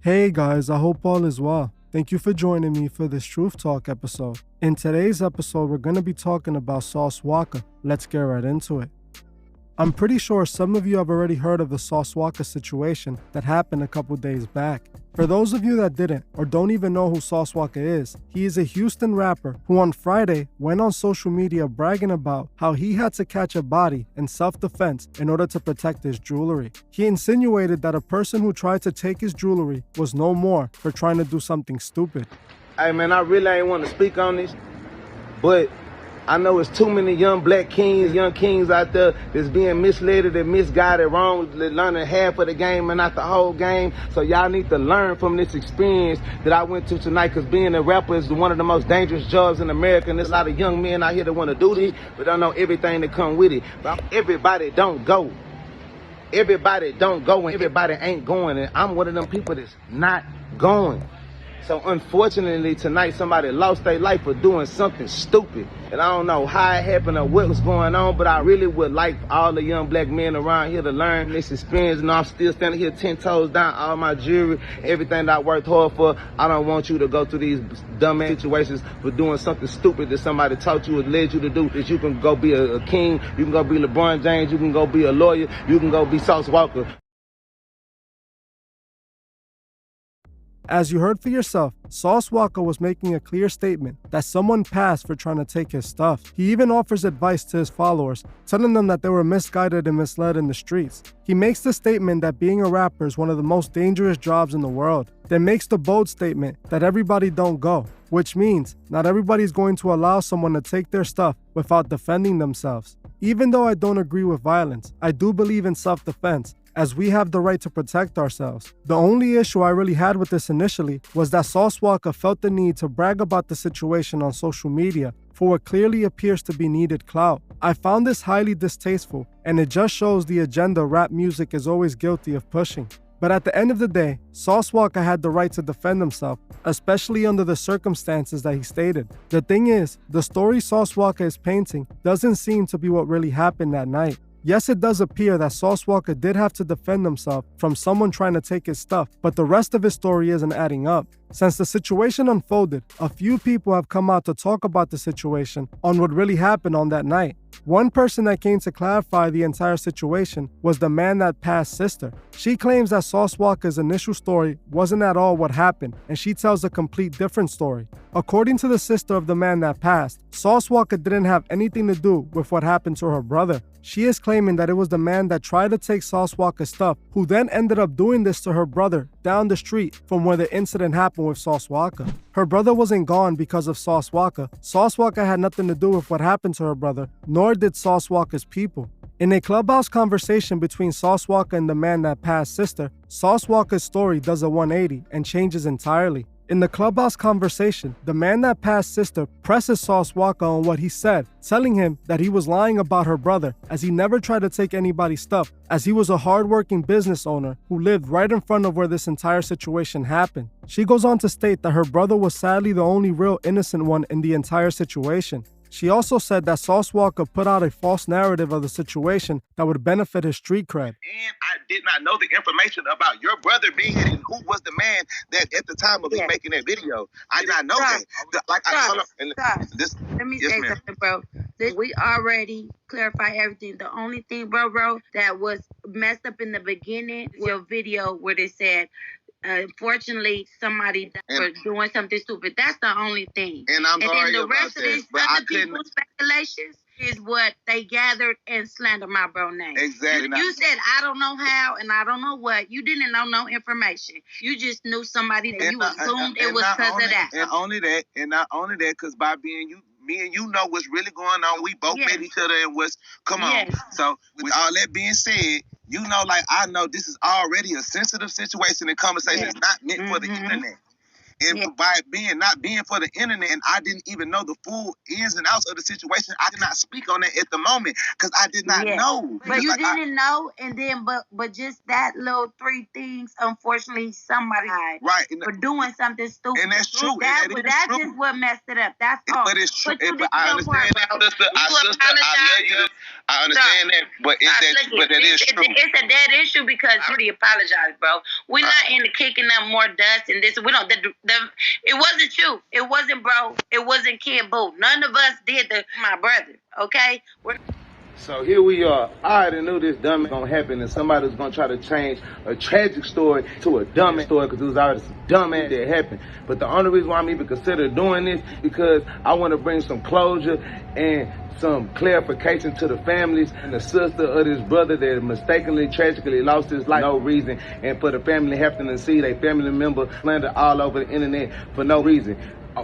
Hey guys, I hope all is well. Thank you for joining me for this Truth Talk episode. In today's episode, we're going to be talking about Sauce Walka. Let's get right into it. I'm pretty sure some of you have already heard of the Sauce Walka situation that happened a couple days back. For those of you that didn't or don't even know who Sauce Walka is, he is a Houston rapper who on Friday went on social media bragging about how he had to catch a body in self-defense in order to protect his jewelry. He insinuated that a person who tried to take his jewelry was no more for trying to do something stupid. Hey man, I really ain't want to speak on this, but I know it's too many young black kings, young kings out there that's being misled and misguided wrong, learning half of the game and not the whole game. So y'all need to learn from this experience that I went to tonight, because being a rapper is one of the most dangerous jobs in America, and there's a lot of young men out here that want to do this, but don't know everything that come with it. But everybody don't go. Everybody don't go, and everybody ain't going, and I'm one of them people that's not going. So unfortunately tonight somebody lost their life for doing something stupid. And I don't know how it happened or what was going on, but I really would like all the young black men around here to learn this experience. And I'm still standing here 10 toes down, all my jewelry, everything that I worked hard for. I don't want you to go through these dumb situations for doing something stupid that somebody taught you or led you to do. That you can go be a king, you can go be LeBron James, you can go be a lawyer, you can go be Sauce Walka. As you heard for yourself, Sauce Walka was making a clear statement that someone passed for trying to take his stuff. He even offers advice to his followers, telling them that they were misguided and misled in the streets. He makes the statement that being a rapper is one of the most dangerous jobs in the world, then makes the bold statement that everybody don't go, which means not everybody's going to allow someone to take their stuff without defending themselves. Even though I don't agree with violence, I do believe in self-defense, as we have the right to protect ourselves. The only issue I really had with this initially was that Sauce Walka felt the need to brag about the situation on social media for what clearly appears to be needed clout. I found this highly distasteful, and it just shows the agenda rap music is always guilty of pushing. But at the end of the day, Sauce Walka had the right to defend himself, especially under the circumstances that he stated. The thing is, the story Sauce Walka is painting doesn't seem to be what really happened that night. Yes, it does appear that Sauce Walka did have to defend himself from someone trying to take his stuff, but the rest of his story isn't adding up. Since the situation unfolded, a few people have come out to talk about the situation on what really happened on that night. One person that came to clarify the entire situation was the Man That Passed sister. She claims that Sauce Walka's initial story wasn't at all what happened, and she tells a complete different story. According to the sister of the man that passed, Sauce Walka didn't have anything to do with what happened to her brother. She is claiming that it was the man that tried to take Sauce Walka's stuff, who then ended up doing this to her brother down the street from where the incident happened with Sauce Walka. Her brother wasn't gone because of Sauce Walka. Sauce Walka had nothing to do with what happened to her brother, nor did Sauce Walka's people. In a clubhouse conversation between Sauce Walka and the Man That Passed sister, Sauce Walka's story does a 180 and changes entirely. In the clubhouse conversation, the Man That Passed sister presses Sauce Walka on what he said, telling him that he was lying about her brother, as he never tried to take anybody's stuff, as he was a hardworking business owner who lived right in front of where this entire situation happened. She goes on to state that her brother was sadly the only real innocent one in the entire situation. She also said that Sauce Walka put out a false narrative of the situation that would benefit his street cred. And I did not know the information about your brother being it and who was the man that at the time of me making that video. I did not know that. Let me say something, bro. We already clarified everything. The only thing, bro, that was messed up in the beginning was your video where they said, unfortunately, somebody for doing something stupid. That's the only thing. And I'm sorry then the about rest of these that, other people's speculations is what they gathered and slandered my bro name. Exactly. You said, I don't know how and I don't know what. You didn't know no information. You just knew somebody that you assumed it was because of that. And not only that, because by being you, me and you know what's really going on. We both met each other and come on. So with all that being said, you know, like I know this is already a sensitive situation and conversation. It's not meant for the internet. And by not being for the internet, and I didn't even know the full ins and outs of the situation, I did not speak on it at the moment because I did not know. But you didn't know, and then but just that little 3 things, unfortunately, somebody died for doing something stupid. And that's true. That's just what messed it up. That's all. But it's true. But I understand that, sister. I love you. I understand that, but that is true. It's a dead issue because I already apologize, bro. We're not into kicking up more dust and this. We don't. It wasn't you. It wasn't bro. It wasn't Kid Boo. None of us did my brother. Okay. So here we are. I already knew this dumb was gonna happen, and somebody was gonna try to change a tragic story to a dumb story because it was already some dumb ass that happened. But the only reason why I'm even consider doing this because I want to bring some closure and some clarification to the families and the sister of this brother that mistakenly, tragically lost his life for no reason, and for the family having to see their family member slander all over the internet for no reason.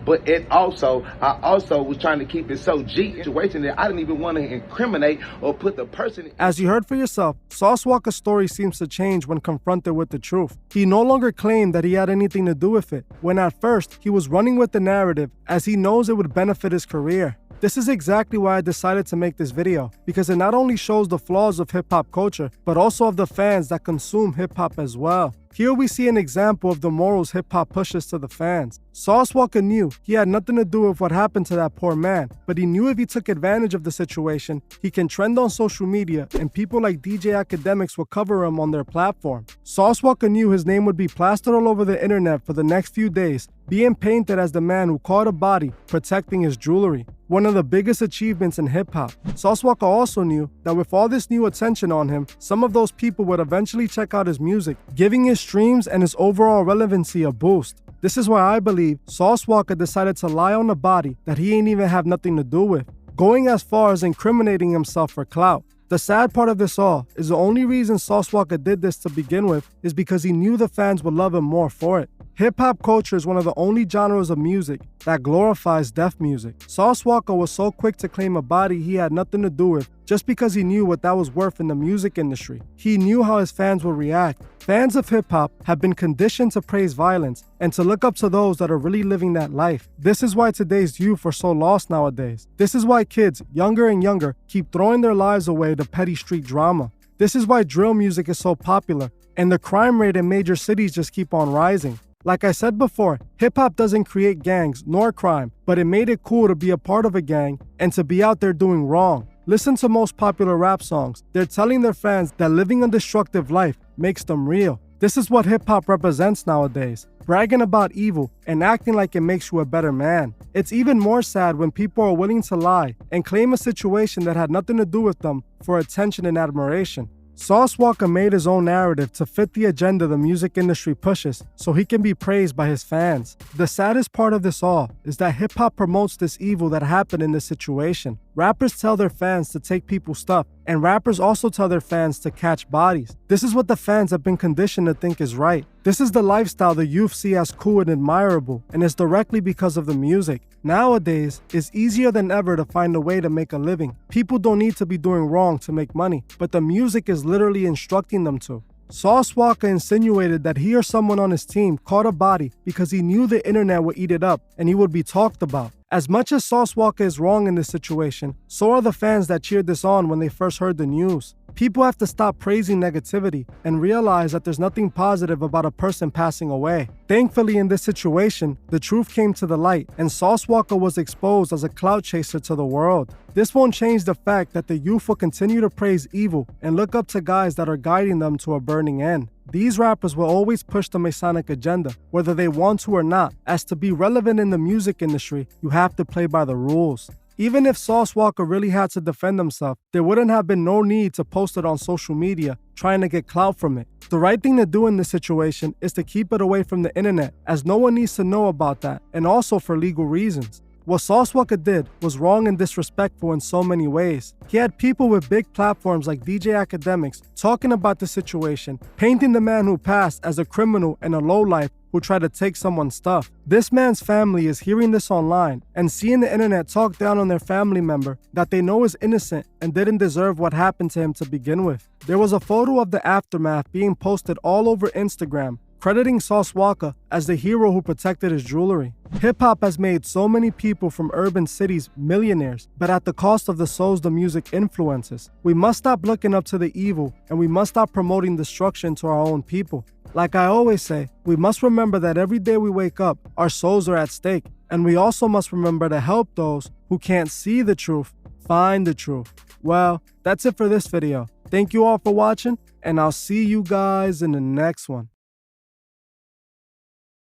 But I also was trying to keep it so G situation that I didn't even want to incriminate or put the person. As you heard for yourself, Sauce Walka's story seems to change when confronted with the truth. He no longer claimed that he had anything to do with it, when at first he was running with the narrative as he knows it would benefit his career. This is exactly why I decided to make this video, because it not only shows the flaws of hip-hop culture, but also of the fans that consume hip-hop as well. Here we see an example of the morals hip-hop pushes to the fans. Sauce Walka knew he had nothing to do with what happened to that poor man, but he knew if he took advantage of the situation, he can trend on social media and people like DJ Academics will cover him on their platform. Sauce Walka knew his name would be plastered all over the internet for the next few days, being painted as the man who caught a body protecting his jewelry. One of the biggest achievements in hip-hop. Sauce Walka also knew that with all this new attention on him, some of those people would eventually check out his music, giving his streams and his overall relevancy a boost. This is why I believe Sauce Walka decided to lie on a body that he ain't even have nothing to do with, going as far as incriminating himself for clout. The sad part of this all is the only reason Sauce Walka did this to begin with is because he knew the fans would love him more for it. Hip-hop culture is one of the only genres of music that glorifies deaf music. Sauce Walka was so quick to claim a body he had nothing to do with just because he knew what that was worth in the music industry. He knew how his fans would react. Fans of hip-hop have been conditioned to praise violence and to look up to those that are really living that life. This is why today's youth are so lost nowadays. This is why kids, younger and younger, keep throwing their lives away to petty street drama. This is why drill music is so popular, and the crime rate in major cities just keep on rising. Like I said before, hip-hop doesn't create gangs nor crime, but it made it cool to be a part of a gang and to be out there doing wrong. Listen to most popular rap songs. They're telling their fans that living a destructive life makes them real. This is what hip-hop represents nowadays, bragging about evil and acting like it makes you a better man. It's even more sad when people are willing to lie and claim a situation that had nothing to do with them for attention and admiration. Sauce Walka made his own narrative to fit the agenda the music industry pushes so he can be praised by his fans. The saddest part of this all is that hip-hop promotes this evil that happened in this situation. Rappers tell their fans to take people's stuff, and rappers also tell their fans to catch bodies. This is what the fans have been conditioned to think is right. This is the lifestyle the youth see as cool and admirable, and it's directly because of the music. Nowadays, it's easier than ever to find a way to make a living. People don't need to be doing wrong to make money, but the music is literally instructing them to. Sauce Walka insinuated that he or someone on his team caught a body because he knew the internet would eat it up and he would be talked about. As much as Sauce Walka is wrong in this situation, so are the fans that cheered this on when they first heard the news. People have to stop praising negativity and realize that there's nothing positive about a person passing away. Thankfully, in this situation, the truth came to the light and Sauce Walka was exposed as a clout chaser to the world. This won't change the fact that the youth will continue to praise evil and look up to guys that are guiding them to a burning end. These rappers will always push the Masonic agenda, whether they want to or not, as to be relevant in the music industry, you have to play by the rules. Even if Sauce Walka really had to defend himself, there wouldn't have been no need to post it on social media trying to get clout from it. The right thing to do in this situation is to keep it away from the internet, as no one needs to know about that, and also for legal reasons. What Sauce Walka did was wrong and disrespectful in so many ways. He had people with big platforms like DJ Academics talking about the situation, painting the man who passed as a criminal and a lowlife who tried to take someone's stuff. This man's family is hearing this online and seeing the internet talk down on their family member that they know is innocent and didn't deserve what happened to him to begin with. There was a photo of the aftermath being posted all over Instagram crediting Sauce Walka as the hero who protected his jewelry. Hip-hop has made so many people from urban cities millionaires, but at the cost of the souls the music influences. We must stop looking up to the evil, and we must stop promoting destruction to our own people. Like I always say, we must remember that every day we wake up, our souls are at stake, and we also must remember to help those who can't see the truth find the truth. Well, that's it for this video. Thank you all for watching, and I'll see you guys in the next one.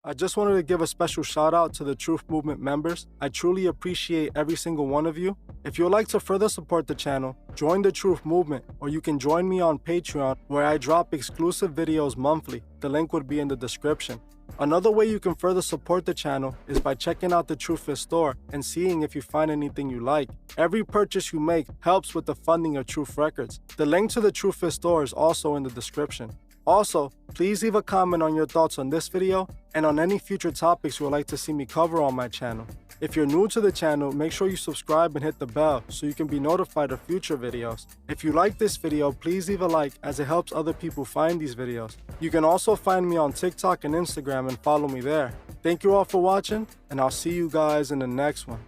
I just wanted to give a special shout out to the Truth Movement members. I truly appreciate every single one of you. If you would like to further support the channel, join the Truth Movement, or you can join me on Patreon where I drop exclusive videos monthly. The link would be in the description. Another way you can further support the channel is by checking out the Truth store and seeing if you find anything you like. Every purchase you make helps with the funding of Truth Records. The link to the Truth store is also in the description. Also, please leave a comment on your thoughts on this video and on any future topics you would like to see me cover on my channel. If you're new to the channel, make sure you subscribe and hit the bell so you can be notified of future videos. If you like this video, please leave a like as it helps other people find these videos. You can also find me on TikTok and Instagram and follow me there. Thank you all for watching, and I'll see you guys in the next one.